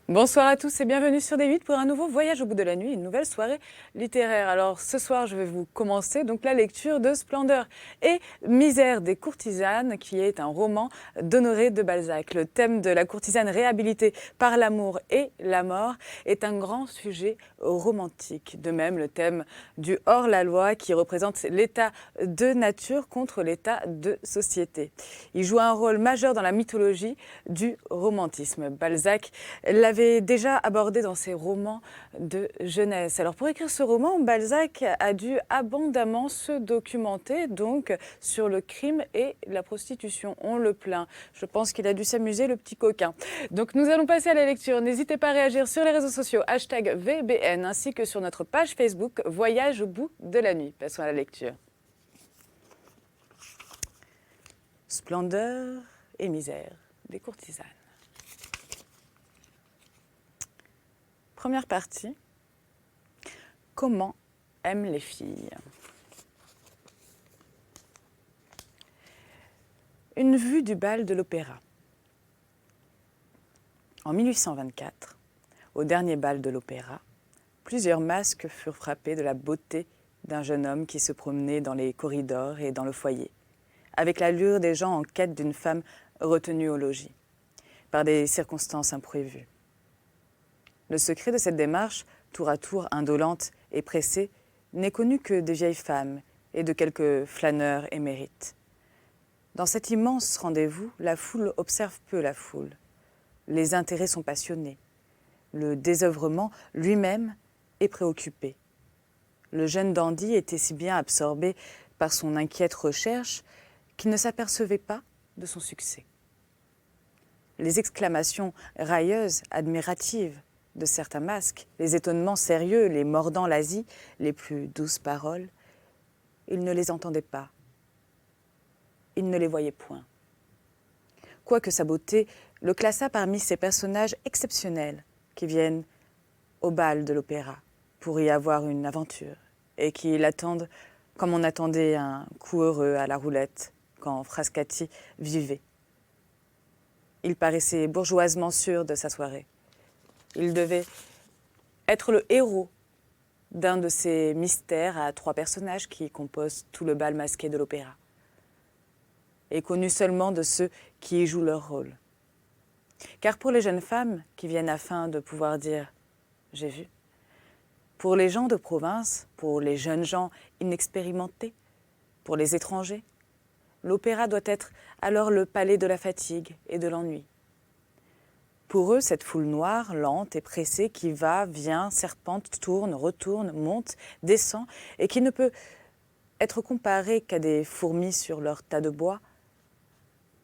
Bonsoir à tous et bienvenue sur D8 pour un nouveau voyage au bout de la nuit, une nouvelle soirée littéraire. Alors ce soir, je vais vous commencer donc la lecture de Splendeur et misère des courtisanes, qui est un roman d'Honoré de Balzac. Le thème de la courtisane réhabilitée par l'amour et la mort est un grand sujet romantique. De même, le thème du hors-la-loi qui représente l'état de nature contre l'état de société. Il joue un rôle majeur dans la mythologie du romantisme. Balzac l'avait déjà abordé dans ses romans de jeunesse. Alors pour écrire ce roman, Balzac a dû abondamment se documenter donc sur le crime et la prostitution. On le plaint. Je pense qu'il a dû s'amuser, le petit coquin. Donc nous allons passer à la lecture. N'hésitez pas à réagir sur les réseaux sociaux #VBN ainsi que sur notre page Facebook Voyage au bout de la nuit. Passons à la lecture. Splendeur et misère des courtisanes. Première partie. Comment aiment les filles? Une vue du bal de l'Opéra. En 1824, au dernier bal de l'Opéra, plusieurs masques furent frappés de la beauté d'un jeune homme qui se promenait dans les corridors et dans le foyer, avec l'allure des gens en quête d'une femme retenue au logis, par des circonstances imprévues. Le secret de cette démarche, tour à tour indolente et pressée, n'est connu que des vieilles femmes et de quelques flâneurs émérites. Dans cet immense rendez-vous, la foule observe peu la foule. Les intérêts sont passionnés. Le désœuvrement lui-même est préoccupé. Le jeune dandy était si bien absorbé par son inquiète recherche qu'il ne s'apercevait pas de son succès. Les exclamations railleuses, admiratives, de certains masques, les étonnements sérieux, les mordant l'Asie, les plus douces paroles, il ne les entendait pas. Il ne les voyait point. Quoique sa beauté le classât parmi ces personnages exceptionnels qui viennent au bal de l'opéra pour y avoir une aventure et qui l'attendent comme on attendait un coup heureux à la roulette quand Frascati vivait. Il paraissait bourgeoisement sûr de sa soirée. Il devait être le héros d'un de ces mystères à trois personnages qui composent tout le bal masqué de l'opéra, et connu seulement de ceux qui y jouent leur rôle. Car pour les jeunes femmes qui viennent afin de pouvoir dire « j'ai vu », pour les gens de province, pour les jeunes gens inexpérimentés, pour les étrangers, l'opéra doit être alors le palais de la fatigue et de l'ennui. Pour eux, cette foule noire, lente et pressée qui va, vient, serpente, tourne, retourne, monte, descend et qui ne peut être comparée qu'à des fourmis sur leur tas de bois,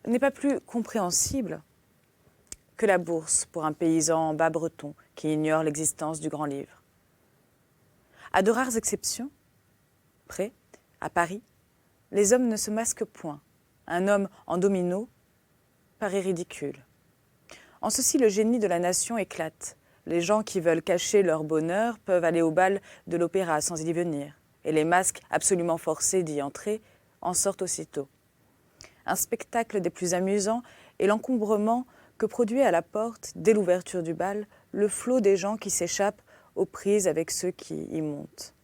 n'est pas plus compréhensible que la bourse pour un paysan bas-breton qui ignore l'existence du grand livre. À de rares exceptions, près, à Paris, les hommes ne se masquent point. Un homme en domino paraît ridicule. En ceci, le génie de la nation éclate. Les gens qui veulent cacher leur bonheur peuvent aller au bal de l'opéra sans y venir. Et les masques absolument forcés d'y entrer en sortent aussitôt. Un spectacle des plus amusants est l'encombrement que produit à la porte, dès l'ouverture du bal, le flot des gens qui s'échappent aux prises avec ceux qui y montent.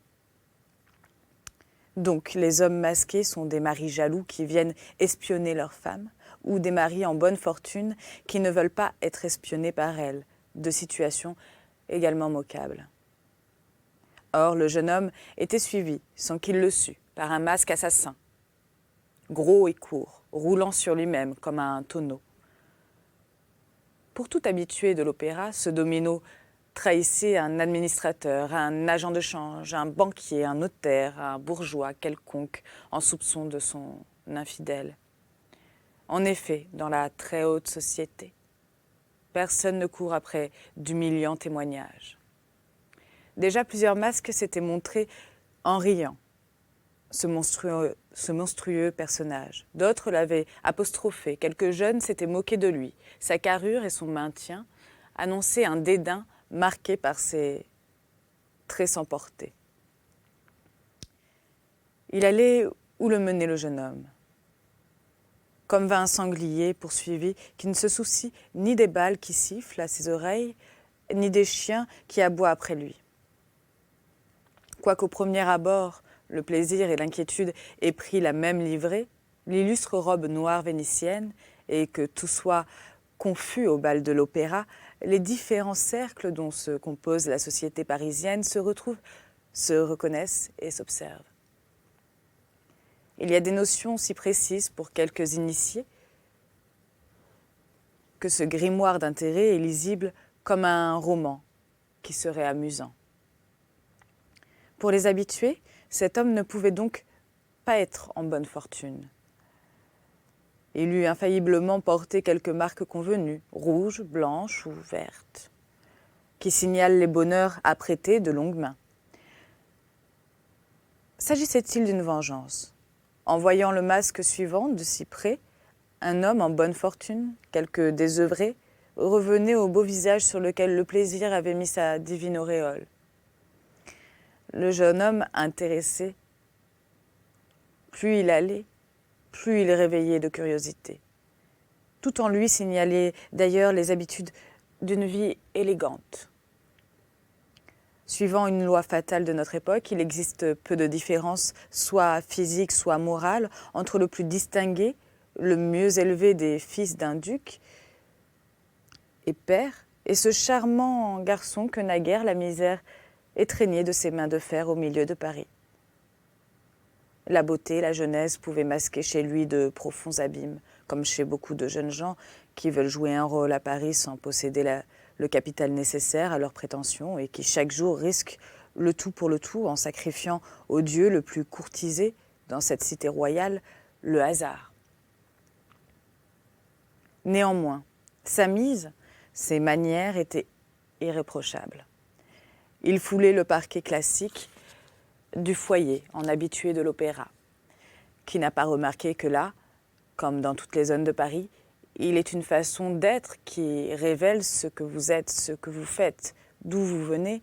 Donc, les hommes masqués sont des maris jaloux qui viennent espionner leurs femmes, ou des maris en bonne fortune qui ne veulent pas être espionnés par elles, de situations également moquables. Or, le jeune homme était suivi, sans qu'il le sût, par un masque assassin, gros et court, roulant sur lui-même comme un tonneau. Pour tout habitué de l'opéra, ce domino trahissait un administrateur, un agent de change, un banquier, un notaire, un bourgeois quelconque en soupçon de son infidèle. En effet, dans la très haute société, personne ne court après d'humiliants témoignages. Déjà, plusieurs masques s'étaient montrés en riant ce monstrueux personnage. D'autres l'avaient apostrophé, quelques jeunes s'étaient moqués de lui. Sa carrure et son maintien annonçaient un dédain marqué par ses traits sans portée. Il allait où le menait le jeune homme. Comme va un sanglier poursuivi qui ne se soucie ni des balles qui sifflent à ses oreilles, ni des chiens qui aboient après lui. Quoiqu'au premier abord, le plaisir et l'inquiétude aient pris la même livrée, l'illustre robe noire vénitienne, et que tout soit confus au bal de l'opéra, les différents cercles dont se compose la société parisienne se retrouvent, se reconnaissent et s'observent. Il y a des notions si précises pour quelques initiés que ce grimoire d'intérêt est lisible comme un roman qui serait amusant. Pour les habitués, cet homme ne pouvait donc pas être en bonne fortune. Il eût infailliblement porté quelques marques convenues, rouges, blanches ou vertes, qui signalent les bonheurs apprêtés de longue main. S'agissait-il d'une vengeance? En voyant le masque suivant de si près, un homme en bonne fortune, quelque désœuvré, revenait au beau visage sur lequel le plaisir avait mis sa divine auréole. Le jeune homme intéressé, plus il allait, plus il réveillait de curiosité. Tout en lui signalait d'ailleurs les habitudes d'une vie élégante. Suivant une loi fatale de notre époque, il existe peu de différence, soit physique, soit morale, entre le plus distingué, le mieux élevé des fils d'un duc et père, et ce charmant garçon que naguère la misère étreignait de ses mains de fer au milieu de Paris. La beauté, la jeunesse pouvaient masquer chez lui de profonds abîmes, comme chez beaucoup de jeunes gens qui veulent jouer un rôle à Paris sans posséder le capital nécessaire à leurs prétentions et qui chaque jour risquent le tout pour le tout en sacrifiant au Dieu le plus courtisé dans cette cité royale, le hasard. Néanmoins, sa mise, ses manières étaient irréprochables. Il foulait le parquet classique du foyer en habitué de l'opéra. Qui n'a pas remarqué que là, comme dans toutes les zones de Paris, il est une façon d'être qui révèle ce que vous êtes, ce que vous faites, d'où vous venez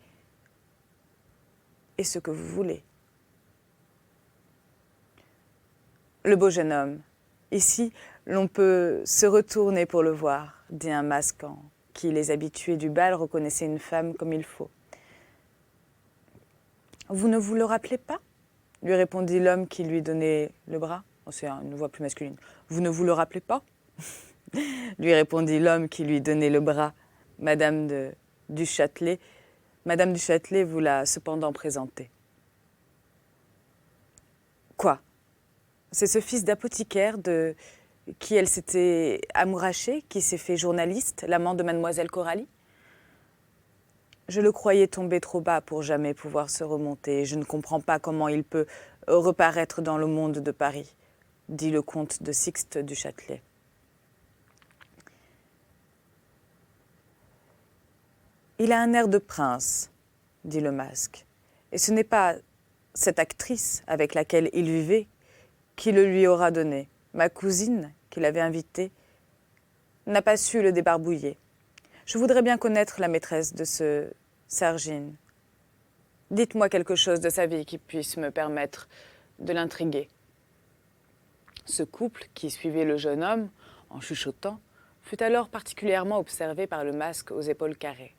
et ce que vous voulez. Le beau jeune homme, ici, l'on peut se retourner pour le voir, dit un masque en qui les habitués du bal reconnaissaient une femme comme il faut. Vous ne vous le rappelez pas? Lui répondit l'homme qui lui donnait le bras. Oh, c'est une voix plus masculine. Vous ne vous le rappelez pas? Lui répondit l'homme qui lui donnait le bras. Madame du Châtelet. Madame du Châtelet vous l'a cependant présenté. Quoi? C'est ce fils d'apothicaire de qui elle s'était amourachée, qui s'est fait journaliste, l'amant de mademoiselle Coralie? Je le croyais tombé trop bas pour jamais pouvoir se remonter. Je ne comprends pas comment il peut reparaître dans le monde de Paris, dit le comte de Sixte du Châtelet. Il a un air de prince, dit le masque, et ce n'est pas cette actrice avec laquelle il vivait qui le lui aura donné. Ma cousine, qui l'avait invité, n'a pas su le débarbouiller. Je voudrais bien connaître la maîtresse de ce Sergine. Dites-moi quelque chose de sa vie qui puisse me permettre de l'intriguer. Ce couple, qui suivait le jeune homme, en chuchotant, fut alors particulièrement observé par le masque aux épaules carrées.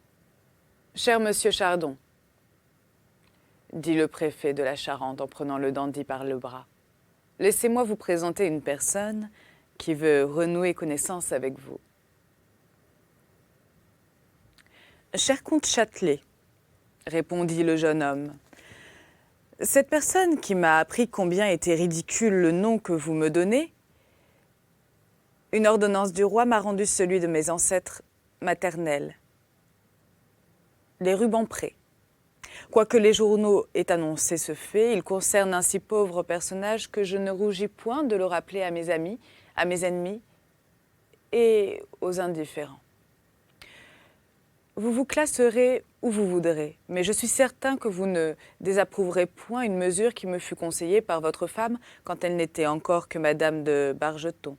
« Cher monsieur Chardon, » dit le préfet de la Charente en prenant le dandy par le bras, « laissez-moi vous présenter une personne qui veut renouer connaissance avec vous. » « Cher comte Châtelet, » répondit le jeune homme, « cette personne qui m'a appris combien était ridicule le nom que vous me donnez, une ordonnance du roi m'a rendu celui de mes ancêtres maternels, les Rubempré. Quoique les journaux aient annoncé ce fait, il concerne un si pauvre personnage que je ne rougis point de le rappeler à mes amis, à mes ennemis et aux indifférents. Vous vous classerez où vous voudrez, mais je suis certain que vous ne désapprouverez point une mesure qui me fut conseillée par votre femme quand elle n'était encore que madame de Bargeton.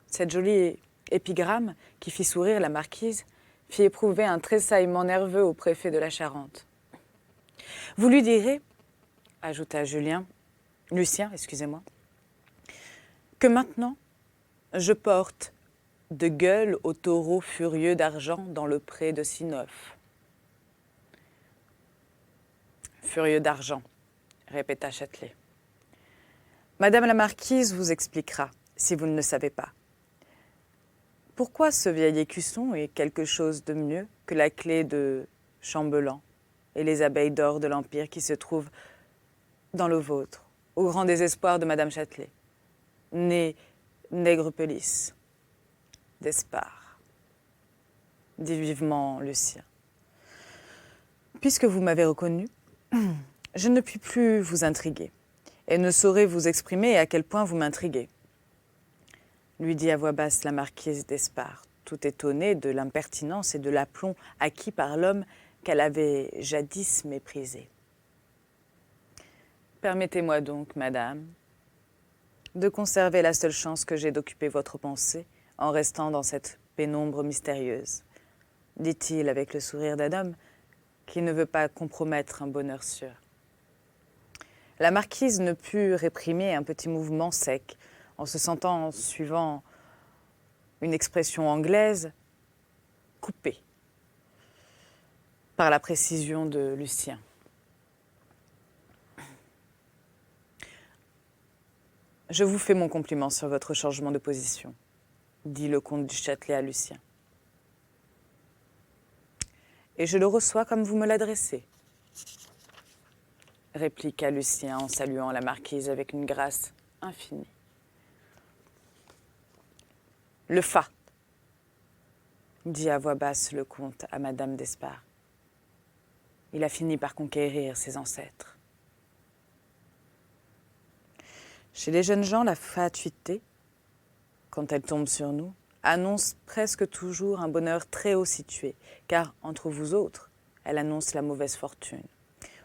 Cette jolie épigramme, qui fit sourire la marquise, fit éprouver un tressaillement nerveux au préfet de la Charente. « Vous lui direz, » ajouta Lucien, que maintenant, je porte de gueule au taureau furieux d'argent dans le pré de Sinof. Furieux d'argent, répéta Châtelet. Madame la marquise vous expliquera, si vous ne le savez pas. Pourquoi ce vieil écusson est quelque chose de mieux que la clé de Chambellan et les abeilles d'or de l'Empire qui se trouvent dans le vôtre, au grand désespoir de Madame Châtelet, née Nègrepelisse d'Espard, dit vivement Lucien. Puisque vous m'avez reconnu, je ne puis plus vous intriguer, et ne saurais vous exprimer à quel point vous m'intriguez, lui dit à voix basse la marquise d'Espard, tout étonnée de l'impertinence et de l'aplomb acquis par l'homme qu'elle avait jadis méprisé. Permettez-moi donc, madame, de conserver la seule chance que j'ai d'occuper votre pensée en restant dans cette pénombre mystérieuse, dit-il avec le sourire d'un homme qui ne veut pas compromettre un bonheur sûr. La marquise ne put réprimer un petit mouvement sec, en se sentant, suivant une expression anglaise, coupée par la précision de Lucien. Je vous fais mon compliment sur votre changement de position, dit le comte du Châtelet à Lucien. Et je le reçois comme vous me l'adressez, répliqua Lucien en saluant la marquise avec une grâce infinie. Le fa, dit à voix basse le comte à madame d'Espard. Il a fini par conquérir ses ancêtres. Chez les jeunes gens, la fatuité, quand elle tombe sur nous, annonce presque toujours un bonheur très haut situé, car entre vous autres, elle annonce la mauvaise fortune.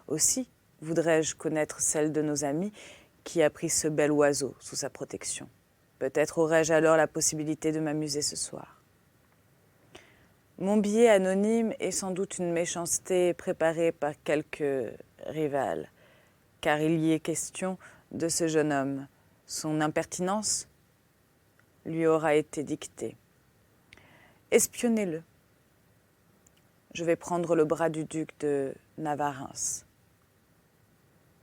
Aussi, voudrais-je connaître celle de nos amis qui a pris ce bel oiseau sous sa protection. Peut-être aurais-je alors la possibilité de m'amuser ce soir. Mon billet anonyme est sans doute une méchanceté préparée par quelque rival, car il y est question de ce jeune homme. Son impertinence lui aura été dictée. Espionnez-le. Je vais prendre le bras du duc de Navarre.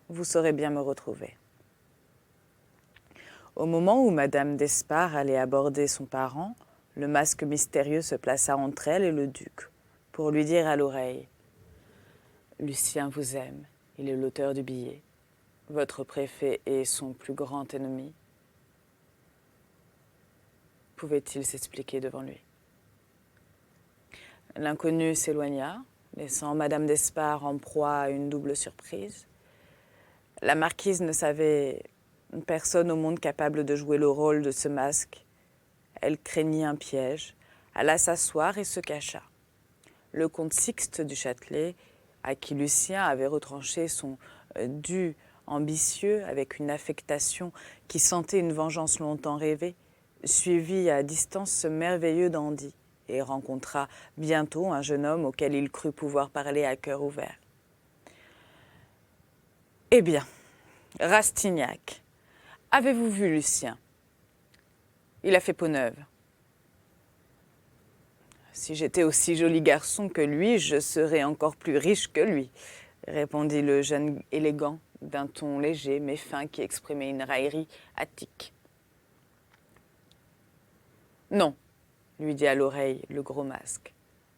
Vous saurez bien me retrouver. Au moment où madame d'Espard allait aborder son parent, le masque mystérieux se plaça entre elle et le duc, pour lui dire à l'oreille « Lucien vous aime, il est l'auteur du billet. Votre préfet est son plus grand ennemi. » Pouvait-il s'expliquer devant lui? L'inconnu s'éloigna, laissant madame d'Espard en proie à une double surprise. La marquise ne savait personne au monde capable de jouer le rôle de ce masque. Elle craignit un piège, alla s'asseoir et se cacha. Le comte Sixte du Châtelet, à qui Lucien avait retranché son dû ambitieux avec une affectation qui sentait une vengeance longtemps rêvée, suivit à distance ce merveilleux dandy et rencontra bientôt un jeune homme auquel il crut pouvoir parler à cœur ouvert. « Eh bien, Rastignac, avez-vous vu Lucien? Il a fait peau neuve. Si j'étais aussi joli garçon que lui, je serais encore plus riche que lui, répondit le jeune élégant d'un ton léger mais fin qui exprimait une raillerie attique. Non, lui dit à l'oreille le gros masque,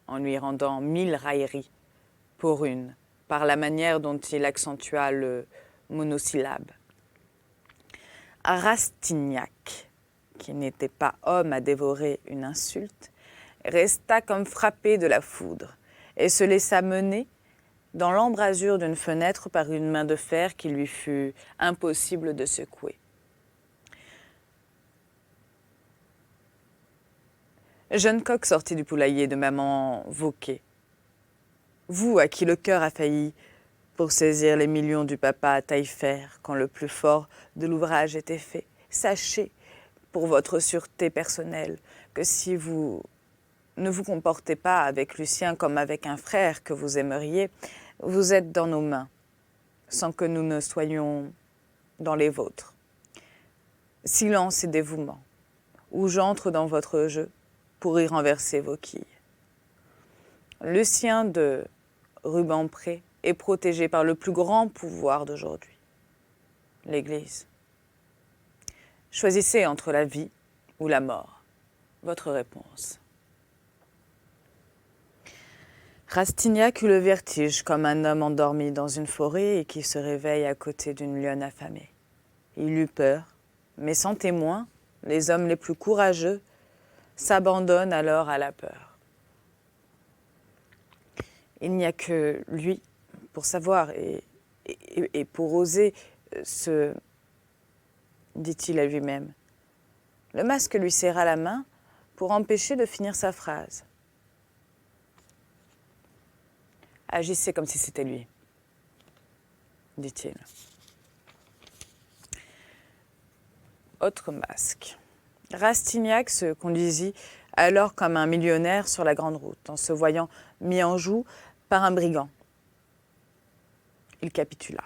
en lui rendant 1000 railleries pour une, par la manière dont il accentua le monosyllabe. Rastignac, qui n'était pas homme à dévorer une insulte, resta comme frappé de la foudre et se laissa mener dans l'embrasure d'une fenêtre par une main de fer qu'il lui fut impossible de secouer. Jeune coq sorti du poulailler de maman Vauquet, vous à qui le cœur a failli pour saisir les millions du papa Taillefer quand le plus fort de l'ouvrage était fait, sachez, pour votre sûreté personnelle, que si vous ne vous comportez pas avec Lucien comme avec un frère que vous aimeriez, vous êtes dans nos mains, sans que nous ne soyons dans les vôtres. Silence et dévouement, ou j'entre dans votre jeu, pour y renverser vos quilles. Lucien de Rubempré est protégé par le plus grand pouvoir d'aujourd'hui, l'Église. Choisissez entre la vie ou la mort. Votre réponse. Rastignac eut le vertige comme un homme endormi dans une forêt et qui se réveille à côté d'une lionne affamée. Il eut peur, mais sans témoin, les hommes les plus courageux s'abandonnent alors à la peur. Il n'y a que lui pour savoir et pour oser se... dit-il à lui-même. Le masque lui serra la main pour empêcher de finir sa phrase. Agissez comme si c'était lui, dit-il. Autre masque. Rastignac se conduisit alors comme un millionnaire sur la grande route, en se voyant mis en joue par un brigand. Il capitula.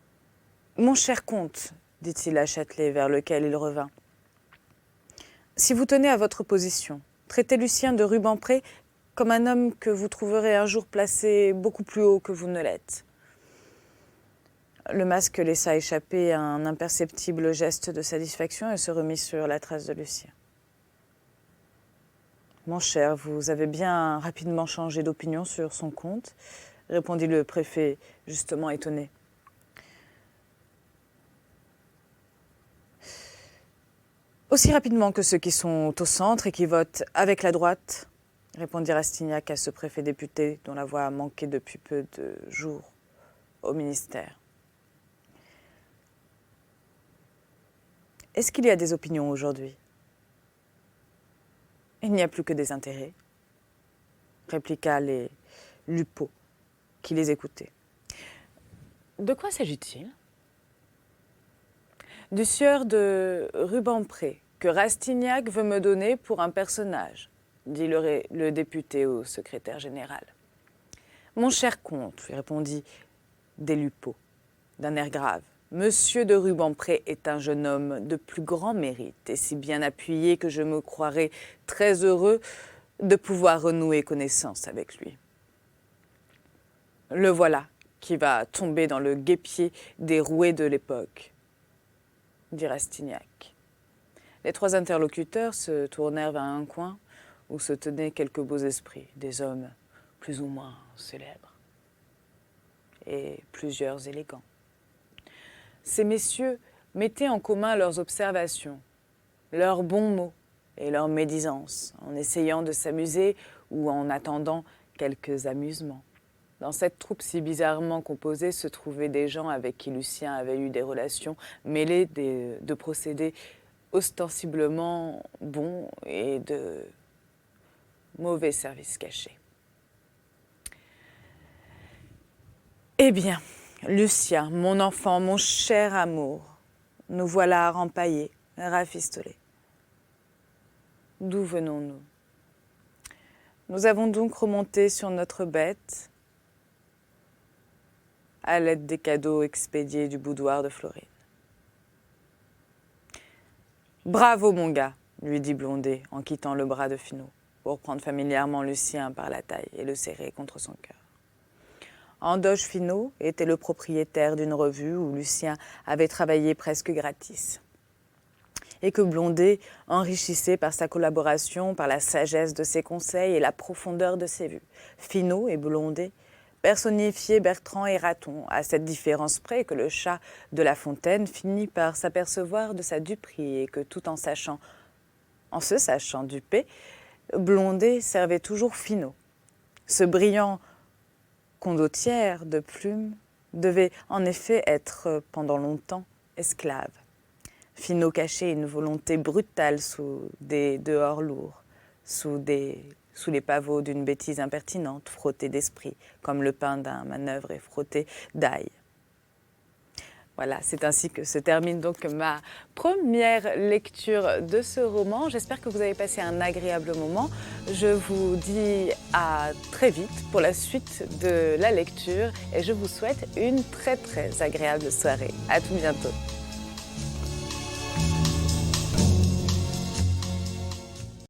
« Mon cher comte, dit-il à Châtelet, vers lequel il revint, si vous tenez à votre position, traitez Lucien de Rubempré comme un homme que vous trouverez un jour placé beaucoup plus haut que vous ne l'êtes. » Le masque laissa échapper un imperceptible geste de satisfaction et se remit sur la trace de Lucien. « Mon cher, vous avez bien rapidement changé d'opinion sur son compte, » répondit le préfet, justement étonné. « Aussi rapidement que ceux qui sont au centre et qui votent avec la droite, » répondit Rastignac à ce préfet député dont la voix manquait depuis peu de jours au ministère. « Est-ce qu'il y a des opinions aujourd'hui ? » « Il n'y a plus que des intérêts, » répliqua les Lupeaulx qui les écoutaient. « De quoi s'agit-il ? » ?»« Du sieur de Rubempré que Rastignac veut me donner pour un personnage, » dit le député au secrétaire général. « Mon cher comte, » lui répondit des Lupeaulx d'un air grave, « Monsieur de Rubempré est un jeune homme de plus grand mérite et si bien appuyé que je me croirais très heureux de pouvoir renouer connaissance avec lui. Le voilà qui va tomber dans le guêpier des roués de l'époque, » dit Rastignac. Les trois interlocuteurs se tournèrent vers un coin où se tenaient quelques beaux esprits, des hommes plus ou moins célèbres et plusieurs élégants. Ces messieurs mettaient en commun leurs observations, leurs bons mots et leurs médisances, en essayant de s'amuser ou en attendant quelques amusements. Dans cette troupe si bizarrement composée se trouvaient des gens avec qui Lucien avait eu des relations mêlées de procédés ostensiblement bons et de mauvais services cachés. Eh bien, Lucien, mon enfant, mon cher amour, nous voilà rempaillés, rafistolés. D'où venons-nous? Nous avons donc remonté sur notre bête à l'aide des cadeaux expédiés du boudoir de Florine. « Bravo, mon gars !» lui dit Blondet en quittant le bras de Finot pour prendre familièrement Lucien par la taille et le serrer contre son cœur. Andoche Finot était le propriétaire d'une revue où Lucien avait travaillé presque gratis et que Blondet enrichissait par sa collaboration, par la sagesse de ses conseils et la profondeur de ses vues. Finot et Blondet personnifiaient Bertrand et Raton, à cette différence près que le chat de La Fontaine finit par s'apercevoir de sa duperie et que tout en se sachant dupé, Blondet servait toujours Finot. Ce brillant condottière de plumes devait en effet être pendant longtemps esclave. Finot cachait une volonté brutale sous des dehors lourds, sous les pavots d'une bêtise impertinente, frottée d'esprit, comme le pain d'un manœuvre et frotté d'ail. Voilà, c'est ainsi que se termine donc ma première lecture de ce roman. J'espère que vous avez passé un agréable moment. Je vous dis à très vite pour la suite de la lecture et je vous souhaite une très très agréable soirée. À tout bientôt.